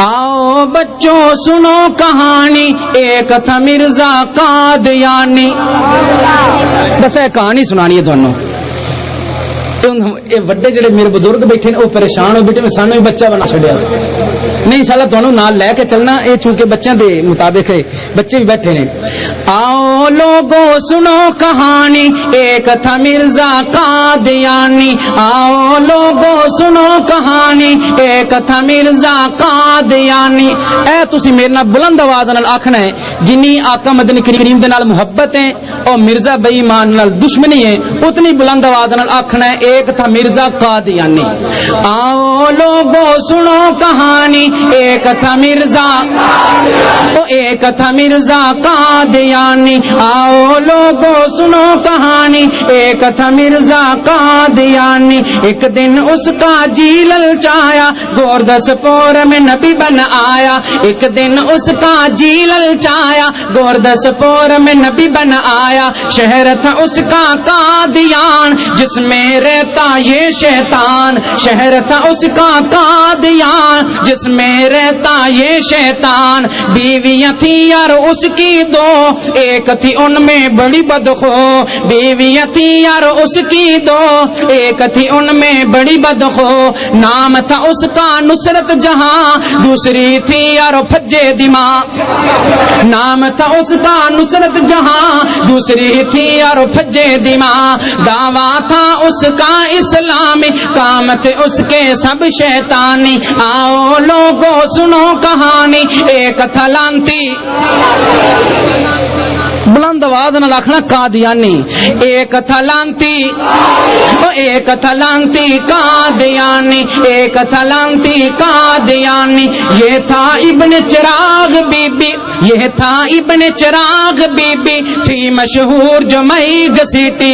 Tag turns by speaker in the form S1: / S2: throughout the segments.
S1: آؤ بچوں سنو کہانی، ایک تھا مرزا قادیانی. بس یہ کہانی سنانی ہے تھانوں. وڈے جڑے میرے بزرگ بیٹھے وہ پریشان ہو بیٹھے سانو بھی بچہ بنا چڑیا. نہیں انشاءاللہ تھانوں نال لے کے چلنا، یہ چونکہ بچوں دے مطابق ہے، بچے بھی بیٹھے نے. آؤ لوگوں سنو کہانی، ایک تھا مرزا قادیانی. آؤ لوگوں سنو کہانی، ایک تھا مرزا قادیانی. اے تسی میرے نال بلند آواز نال آکھنا ہے جنی آقا مدنی کریم دے نال محبت ہے اور مرزا بے ایمان نال دشمنی ہے، اتنی بلند آواز نال آکھنا ہے ایک تھا مرزا قادیانی. آؤ لوگوں سنو کہانی، ایک تھا مرزا، ایک تھا مرزا قادیانی. آؤ لوگوں سنو کہانی، ایک تھا مرزا قادیانی. ایک دن اس کا جی للچایا، گوردس پور میں نبی بن آیا. ایک دن اس کا جی للچایا، گوردس پور میں نبی بن آیا. شہر تھا اس کا قادیان، جس میں رہتا یہ شیطان. شہر تھا اس کا قادیان، جس میں رہتا یہ شیطان. بیویاں تھی یار اس کی دو، ایک تھی ان میں بڑی بدخو. بیویاں تھی یار اس کی دو، ایک تھی ان میں بڑی بدخو. نام تھا اس کا نصرت جہاں، دوسری تھی یار پھجے دماء. نام تھا اس کا نصرت جہاں، دوسری تھی یار پھجے دماء. دعویٰ تھا اس کا اسلامی، کام تھے اس کے سب شیطانی. آؤ لوگوں سنو کہانی، ایک تھا لانتی. بلند آواز نہ لکھنا قادیانی. ایک تھا لانتی، ایک تھا لانتی قادیانی. ایک تھا لانتی قادیانی. یہ تھا ابن چراغ بی بی، یہ تھا ابن چراغ بی بی، تھی مشہور جو مئی گسیٹی.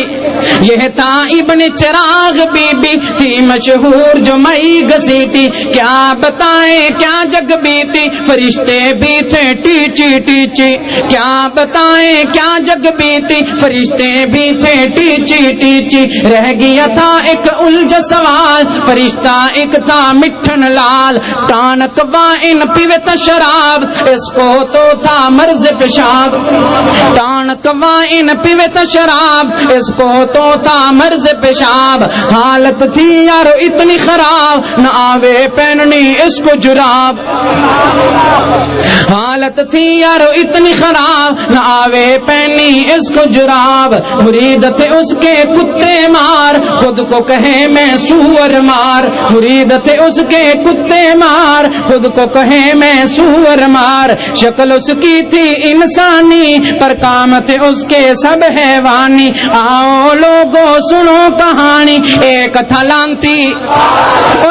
S1: یہ تھا ابن چراغ بی بی، تھی مشہور جو مئی گسیٹی. کیا بتائیں کیا جگ بیتی، فرشتے بھی تھے ٹیچی ٹیچی. کیا بتائیں کیا جگ بیتی، فرشتے بھی تھے ٹیچی ٹیچی. رہ گیا تھا ایک الجھ سوال، فرشتہ ایک تھا مٹھن لال. ٹانک وائن پیوے تھا شراب، اس کو تو تھا مرض پیشاب. ٹانک وائن پیوے تھا شراب، اس کو تو تھا مرض پیشاب. حالت تھی یار اتنی خراب، نہ آوے پہننی اس کو جراب. حالت تھی یار اتنی خراب، نہ آوے پہنی اس کو جراب. مرید تھے اس کے کتے مار، خود کو کہے میں سور مار. مرید تھے اس کے کتے مار، خود کو کہے میں سور مار. شکل اس کی تھی انسانی، پر کام تھے اس کے سب حیوانی. آؤ لوگوں سنو کہانی، ایک تھا لانتی،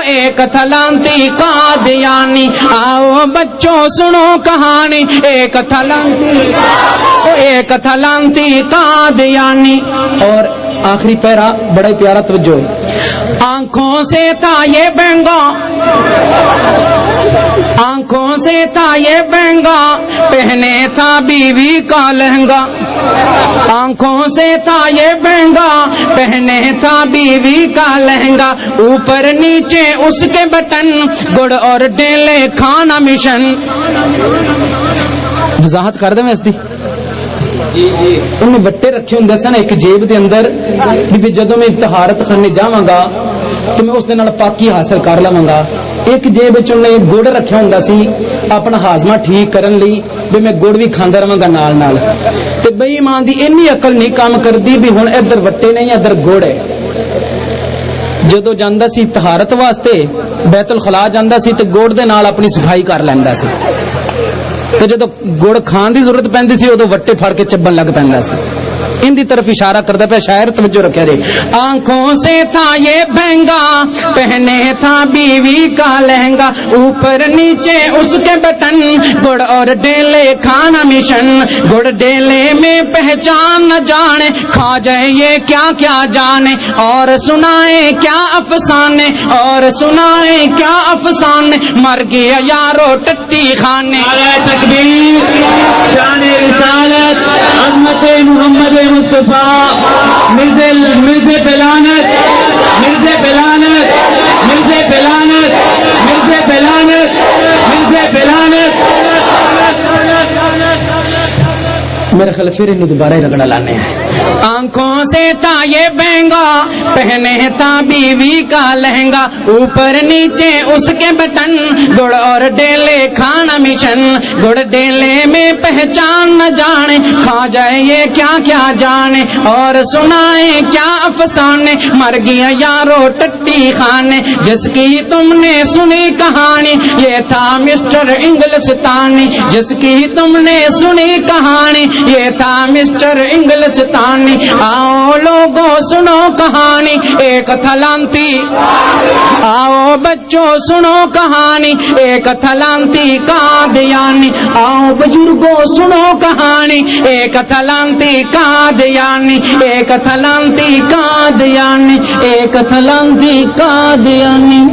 S1: ایک تھا لانتی قادیانی. آؤ بچوں سنو کہانی، ایک تھا لانتی، ایک تھا لانتی قادیانی. اور آخری پیرا بڑا پیارا توجہ. آنکھوں سے تھا یہ بینگا، آنکھوں سے تھا یہ بینگا، پہنے تھا بیوی کا لہنگا. آنکھوں سے تھا یہ بینگا، پہنے تھا بیوی کا لہنگا. اوپر نیچے اس کے بٹن، گڑ اور ڈیلے کھانا مشن. وضاحت کر دیں میں اس دی. انہیں بٹے رکھے ہوں سن ایک جیب دے اندر، بھی جدوں میں طہارت خانے جاواں گا تو میں اس دے نال پاکی حاصل کر لواں گا. ایک جیب وچ انہیں گڑ رکھیا ہوندا سی اپنا ہاضمہ ٹھیک کرن لئی، بھی میں گڑ بھی کھاندا رہواں گا نال نال. تے بے ایمان دی اینی عقل نہیں کام کردی بھی ہن ادھر وٹے نہیں ادھر گڑ ہے. جدو جاندا سی طہارت واسطے بیت الخلا جاندا سی تے گڑ دے نال اپنی صفائی کر لیندا سی. تو جدو گڑ کھان دی ضرورت پیندی سی ادو وٹے پھڑ کے چبن لگ پیندا سی. ان دی طرف اشارہ کردا پیا شاعر، توجہ رکھیا جی. آنکھوں سے تھا یہ بہنگا، پہنے تھا بیوی کا لہنگا. اوپر نیچے اس کے بٹن، گڑ اور ڈیلے کھانا مشن. گڑ ڈیلے میں پہچان نہ جانے، کھا جائے یہ کیا کیا جانے. اور سنائے کیا افسانے، اور سنائے کیا افسانے. مر گیا یارو ٹٹی خانے.
S2: تکبیر، شان رسالت، عظمت محمد مصطفیٰ. مرزے بلانت، مرزے بلانت، مرزے بلانت، مرزے بلانت، مرزے
S1: میرا خیال پھر انہیں دوبارہ رگڑا لانے ہیں. آنکھوں سے تا یہ بہنگا پہنے تا بیوی کا لہنگا, اوپر نیچے اس کے بٹن, گڑ اور ڈیلے کھانا مشن, گڑ ڈیلے میں پہچان نہ جانے, کھا جائے یہ کیا کیا جانے, اور سنائے کیا افسانے, مر گیا یارو ٹٹی خانے, جس کی تم نے سنی کہانی یہ تھا مسٹر انگلستانی, جس کی تم نے سنی کہانی یہ تھا مسٹر انگلستانی. آؤ لوگوں سنو کہانی ایک تھلانتی, آؤ بچوں سنو کہانی ایک تھلانتی قادیانی, آؤ بزرگوں سنو کہانی ایک تھلانتی قادیانی, ایک تھلانتی قادیانی, ایک تھلانتی قادیانی.